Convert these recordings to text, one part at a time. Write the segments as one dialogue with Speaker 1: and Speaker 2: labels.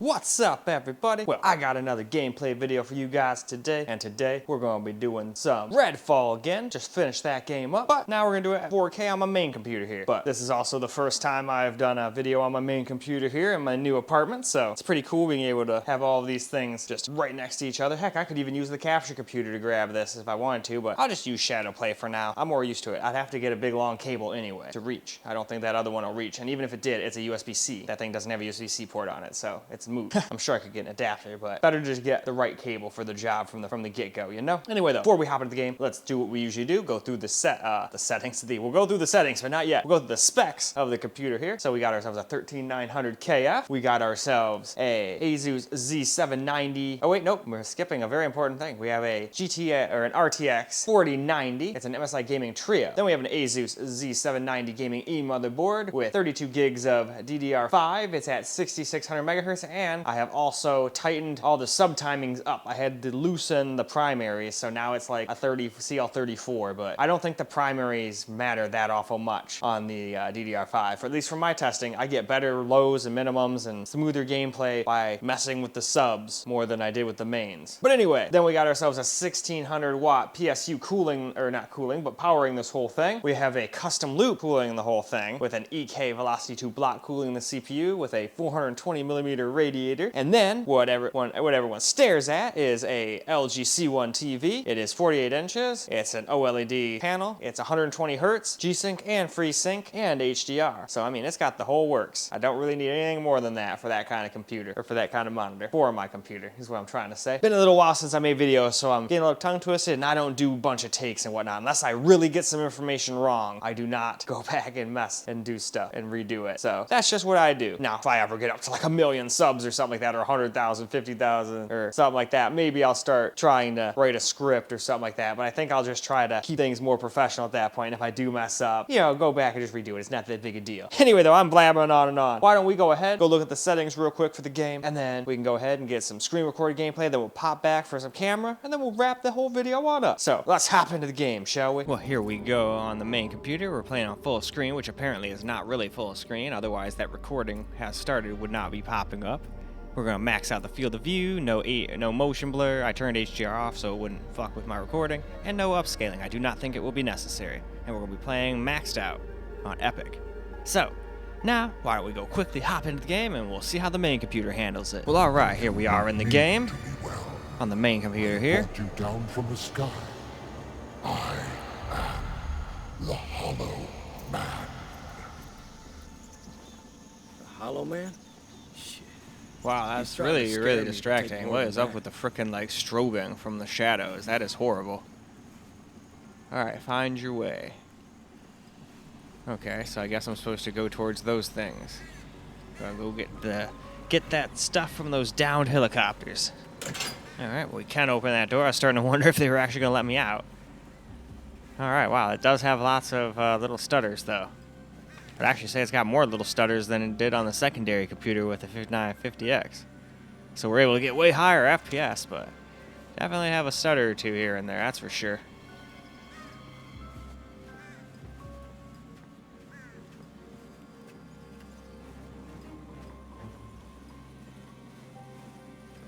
Speaker 1: What's up, everybody? Well, I got another gameplay video for you guys today, and today we're going to be doing some Redfall again. Just finished that game up, but now we're going to do it at 4K on my main computer here. But this is also the first time I've done a video on my main computer here in my new apartment, so it's pretty cool being able to have all of these things just right next to each other. Heck, I could even use the capture computer to grab this if I wanted to, but I'll just use Shadowplay for now. I'm more used to it. I'd have to get a big long cable anyway to reach. I don't think that other one will reach, and even if it did, it's a USB-C. That thing doesn't have a USB-C port on it, so it's moot. I'm sure I could get an adapter, but better to just get the right cable for the job from the get-go, you know? Anyway, though, before we hop into the game, let's do what we usually do. Go through the settings. We'll go through the settings, but not yet. We'll go through the specs of the computer here. So we got ourselves a 13900 KF. We got ourselves a ASUS Z790. Oh wait, nope, we're skipping a very important thing. We have a an RTX 4090. It's an MSI gaming trio. Then we have an ASUS Z790 gaming E motherboard with 32 gigs of DDR5. It's at 6600 megahertz, and I have also tightened all the sub-timings up. I had to loosen the primaries, so now it's like a CL34, but I don't think the primaries matter that awful much on the DDR5. For at least from my testing, I get better lows and minimums and smoother gameplay by messing with the subs more than I did with the mains. But anyway, then we got ourselves a 1600 watt PSU cooling, or not cooling, but powering this whole thing. We have a custom loop cooling the whole thing with an EK Velocity 2 block cooling the CPU with a 420 millimeter radiator. And then what everyone stares at is a LG C1 TV. It is 48 inches. It's an OLED panel. It's 120 hertz, G-Sync and FreeSync and HDR. So I mean, it's got the whole works. I don't really need anything more than that for that kind of computer, or for that kind of monitor. For my computer is what I'm trying to say. Been a little while since I made videos, so I'm getting a little tongue twisted, and I don't do a bunch of takes and whatnot. Unless I really get some information wrong, I do not go back and mess and do stuff and redo it. So that's just what I do. Now, if I ever get up to like 1 million subs or something like that, or 100,000, 50,000 or something like that, maybe I'll start trying to write a script or something like that. But I think I'll just try to keep things more professional at that point. And if I do mess up, you know, go back and just redo it. It's not that big a deal. Anyway, though, I'm blabbering on and on. Why don't we go ahead, go look at the settings real quick for the game, and then we can go ahead and get some screen recorded gameplay. Then we'll pop back for some camera, and then we'll wrap the whole video on up. So let's hop into the game, shall we? Well, here we go on the main computer. We're playing on full screen, which apparently is not really full screen. Otherwise, that recording has started would not be popping up. We're gonna max out the field of view, no motion blur. I turned HDR off so it wouldn't fuck with my recording, and no upscaling. I do not think it will be necessary. And we're gonna be playing maxed out on Epic. So, now, why don't we go quickly hop into the game and we'll see how the main computer handles it. Well, alright, here we are in the game. On the main computer here.
Speaker 2: You down from the sky. I am the Hollow Man.
Speaker 3: The Hollow Man?
Speaker 1: Wow, that's really distracting. What is up with the frickin' like strobing from the shadows? That is horrible. Alright, find your way. Okay, so I guess I'm supposed to go towards those things. Gotta go get that stuff from those downed helicopters. Alright, well, we can open that door. I was starting to wonder if they were actually gonna let me out. Alright, wow, it does have lots of little stutters though. I'd actually say it's got more little stutters than it did on the secondary computer with the 5950X. So we're able to get way higher FPS, but definitely have a stutter or two here and there, that's for sure.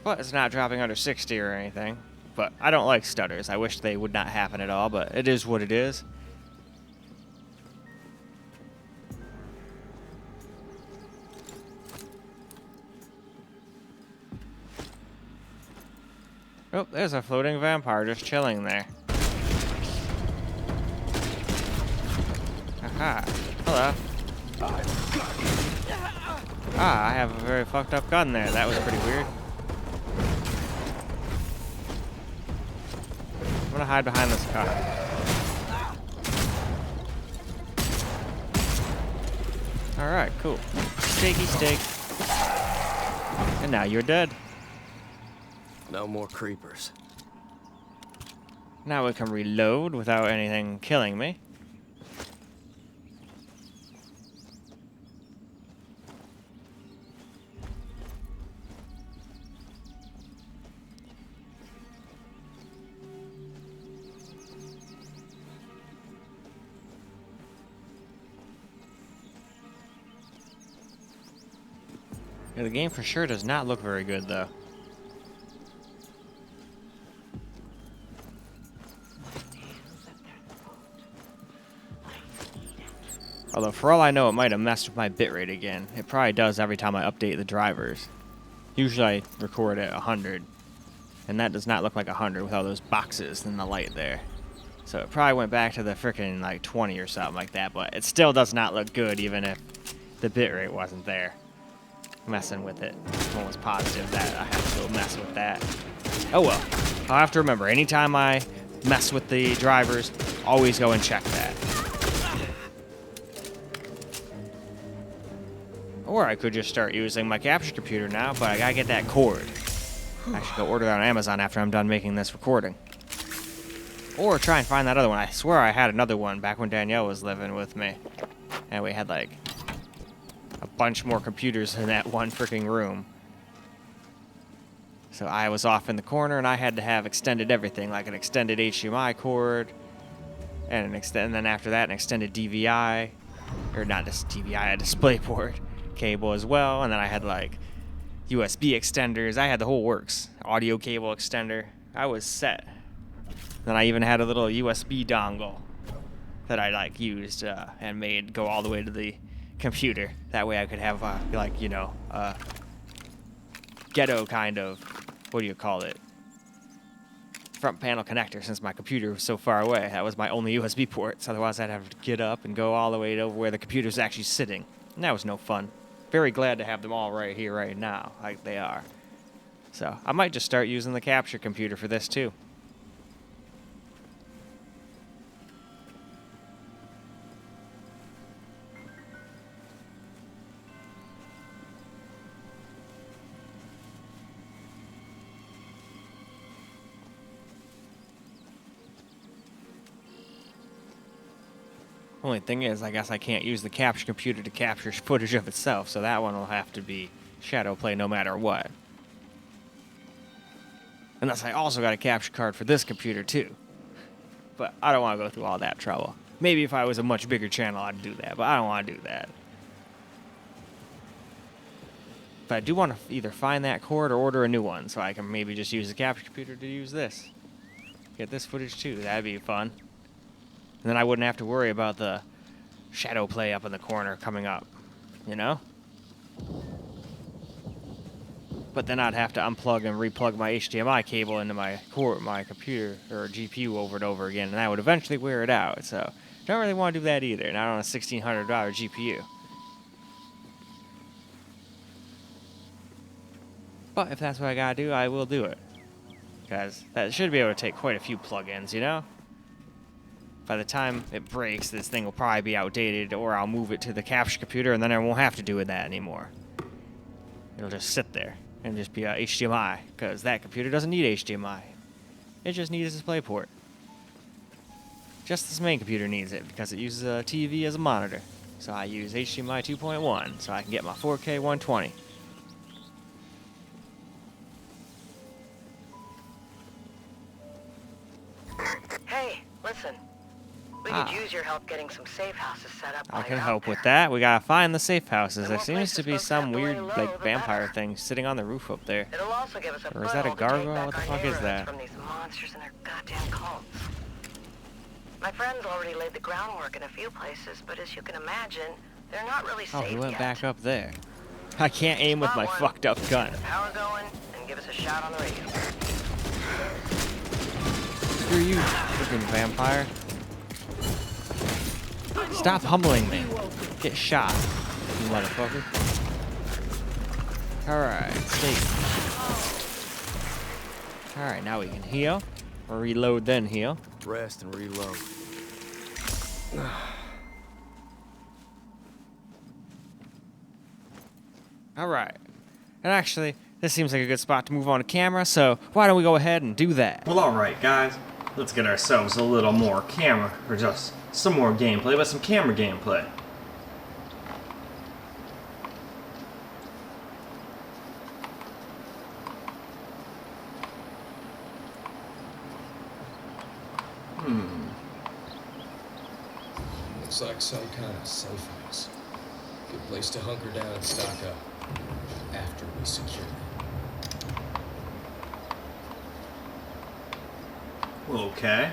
Speaker 1: But it's not dropping under 60 or anything. But I don't like stutters. I wish they would not happen at all, but it is what it is. Oh, there's a floating vampire just chilling there. Aha. Hello. Ah, I have a very fucked up gun there. That was pretty weird. I'm gonna hide behind this car. Alright, cool. Steaky steak. And now you're dead.
Speaker 3: No more creepers.
Speaker 1: Now we can reload without anything killing me. Yeah, the game for sure does not look very good, though. Although, for all I know, it might have messed with my bitrate again. It probably does every time I update the drivers. Usually I record at 100, and that does not look like 100 with all those boxes and the light there. So it probably went back to the frickin' like 20 or something like that, but it still does not look good even if the bitrate wasn't there. Messing with it. I'm almost positive that I have to go mess with that. Oh well. I'll have to remember, anytime I mess with the drivers, always go and check that. Or I could just start using my capture computer now, but I gotta get that cord. I should go order that on Amazon after I'm done making this recording. Or try and find that other one. I swear I had another one back when Danielle was living with me. And we had like a bunch more computers in that one freaking room. So I was off in the corner and I had to have extended everything, like an extended HDMI cord, and then after that an extended DVI, or not just DVI, a DisplayPort cable as well, and then I had like USB extenders. I had the whole works. Audio cable extender. I was set. Then I even had a little USB dongle that I like used and made go all the way to the computer. That way I could have like, you know, ghetto kind of, what do you call it, front panel connector, since my computer was so far away. That was my only USB ports. Otherwise I'd have to get up and go all the way to where the computer's actually sitting. And that was no fun. Very glad to have them all right here, right now, like they are. So I might just start using the capture computer for this too. Only thing is, I guess I can't use the capture computer to capture footage of itself, so that one will have to be shadow play no matter what. Unless I also got a capture card for this computer too. But I don't want to go through all that trouble. Maybe if I was a much bigger channel, I'd do that, but I don't want to do that. But I do want to either find that cord or order a new one, so I can maybe just use the capture computer to use this. Get this footage too, that'd be fun. And then I wouldn't have to worry about the shadow play up in the corner coming up, you know? But then I'd have to unplug and replug my HDMI cable into my computer or GPU over and over again, and that would eventually wear it out. So don't really want to do that either, not on a $1,600 GPU. But if that's what I gotta do, I will do it. Because that should be able to take quite a few plugins, you know? By the time it breaks, this thing will probably be outdated, or I'll move it to the capture computer, and then I won't have to do that anymore. It'll just sit there and just be HDMI, because that computer doesn't need HDMI. It just needs a DisplayPort. Just this main computer needs it, because it uses a TV as a monitor. So I use HDMI 2.1, so I can get my 4K 120.
Speaker 4: Hey, listen. We could use your help getting some safe houses set up.
Speaker 1: I can help with that. We gotta find the safe houses. There seems to be some weird, like, vampire thing sitting on the roof up there.
Speaker 4: It'll also give us a
Speaker 1: Or is that a gargoyle? What the fuck is that?
Speaker 4: From these monsters and their goddamn cults. My friends already laid the groundwork in a few places, but as you can imagine, they're not really safe
Speaker 1: Oh, he went
Speaker 4: yet.
Speaker 1: back up there. I can't aim with my fucked up gun.
Speaker 4: Get the power going and give us a shout on the radio.
Speaker 1: Screw you, freaking vampire. Stop humbling me. Get shot, you motherfucker. Alright, safe. Alright, now we can heal. Or reload, then heal.
Speaker 3: Rest and reload.
Speaker 1: Alright. And actually, this seems like a good spot to move on to camera, so why don't we go ahead and do that? Well, alright, guys. Let's get ourselves a little more camera, or just some more gameplay, but some camera gameplay.
Speaker 5: Looks like some kind of safe house. Good place to hunker down and stock up. After
Speaker 3: We secure it.
Speaker 1: Okay.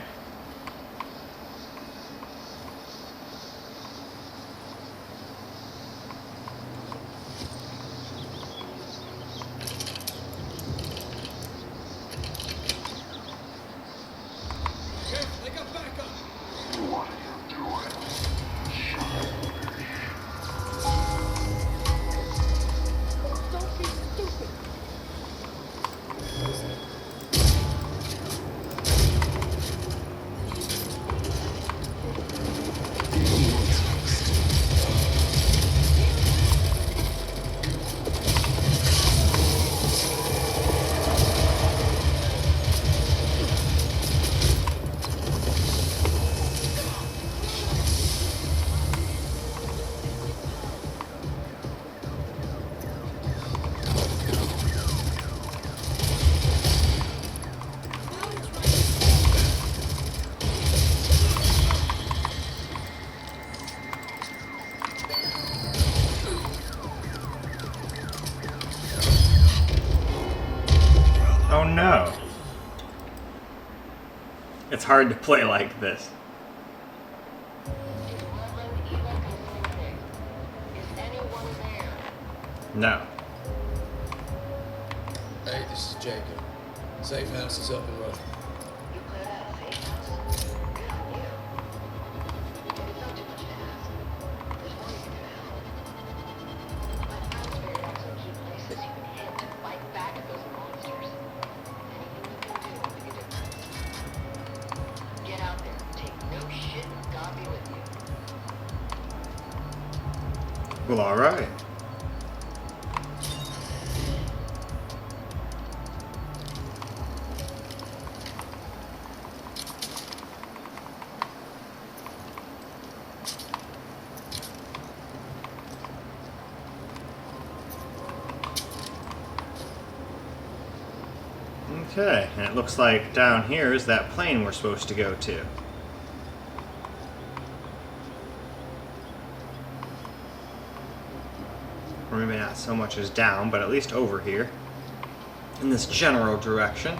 Speaker 3: They got backup.
Speaker 2: What are you doing?
Speaker 3: Don't be stupid.
Speaker 1: Oh no. It's hard to play like this.
Speaker 4: Is anyone there?
Speaker 1: No.
Speaker 3: Hey, this is Jacob. Safe house is up and running.
Speaker 4: You cleared out a safe house? Good on you. It's not too much to ask. There's more you can do to help. My friends figured out some key places you can head to fight back at those monsters. Anything you can do will make a difference. Get out there, take no shit, and God be with you.
Speaker 1: Well, alright. Okay, and it looks like down here is that plane we're supposed to go to. Or maybe not so much as down, but at least over here. In this general direction.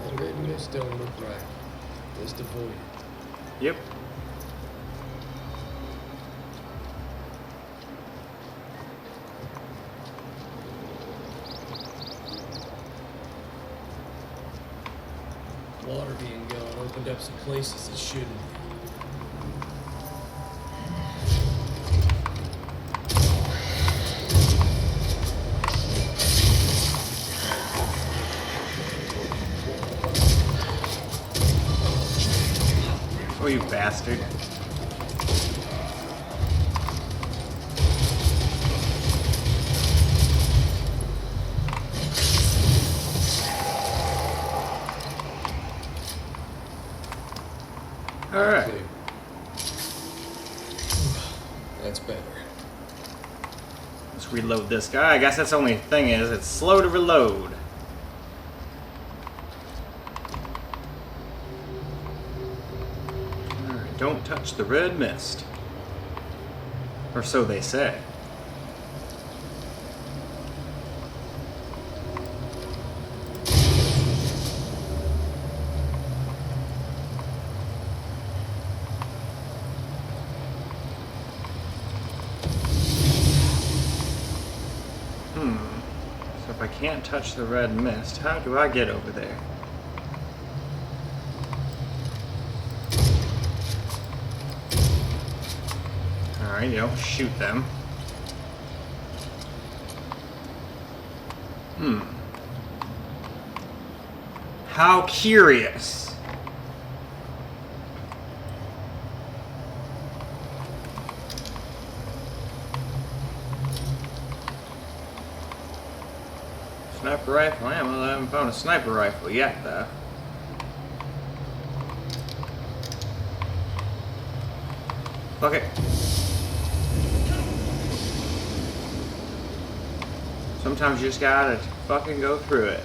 Speaker 3: That red mist don't look right. Let's avoid it.
Speaker 1: Yep.
Speaker 3: Water being gone opened up some places it shouldn't.
Speaker 1: Oh, you bastard. Alright.
Speaker 3: Clear. That's better.
Speaker 1: Let's reload this guy. I guess that's the only thing is, it's slow to reload. Alright, don't touch the red mist. Or so they say. So if I can't touch the red mist, how do I get over there? Alright, you don't shoot them. How curious. Sniper rifle ammo. I haven't found a sniper rifle yet, though. Okay. Sometimes you just gotta fucking go through it.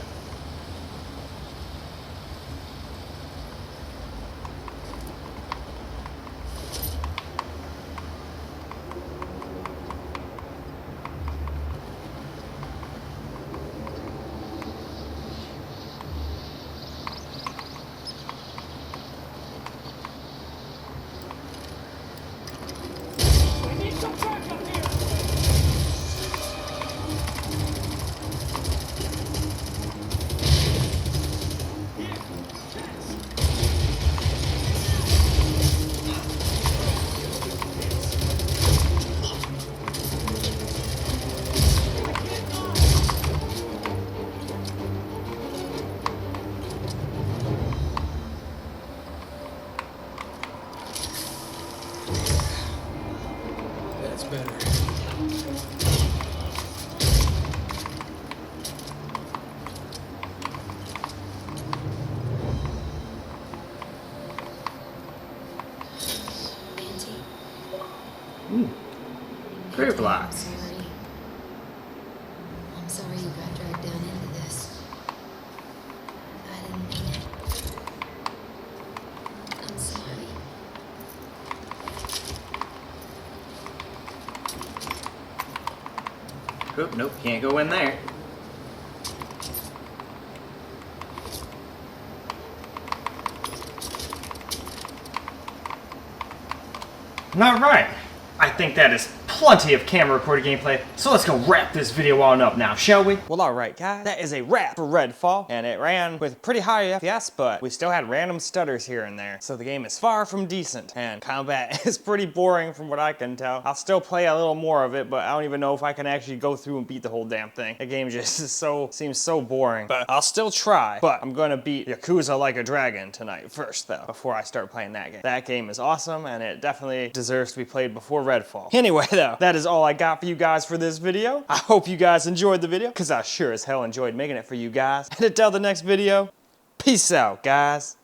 Speaker 1: Group
Speaker 5: I'm
Speaker 1: lots.
Speaker 5: sorry. I'm sorry you got dragged down into this. I didn't mean it. I'm sorry.
Speaker 1: Oop, nope, can't go in there. All right, I think that is plenty of camera recorded gameplay, so let's go wrap this video on up now, shall we? Well, all right, guys, that is a wrap for Redfall, and it ran with pretty high FPS, but we still had random stutters here and there, so the game is far from decent, and combat is pretty boring from what I can tell. I'll still play a little more of it, but I don't even know if I can actually go through and beat the whole damn thing. The game just seems so boring, but I'll still try. But I'm gonna beat Yakuza Like a Dragon tonight first, though, before I start playing that game. That game is awesome, and it definitely deserves to be played before Redfall. Anyway, though, that is all I got for you guys for this video. I hope you guys enjoyed the video, because I sure as hell enjoyed making it for you guys. And until the next video, peace out, guys.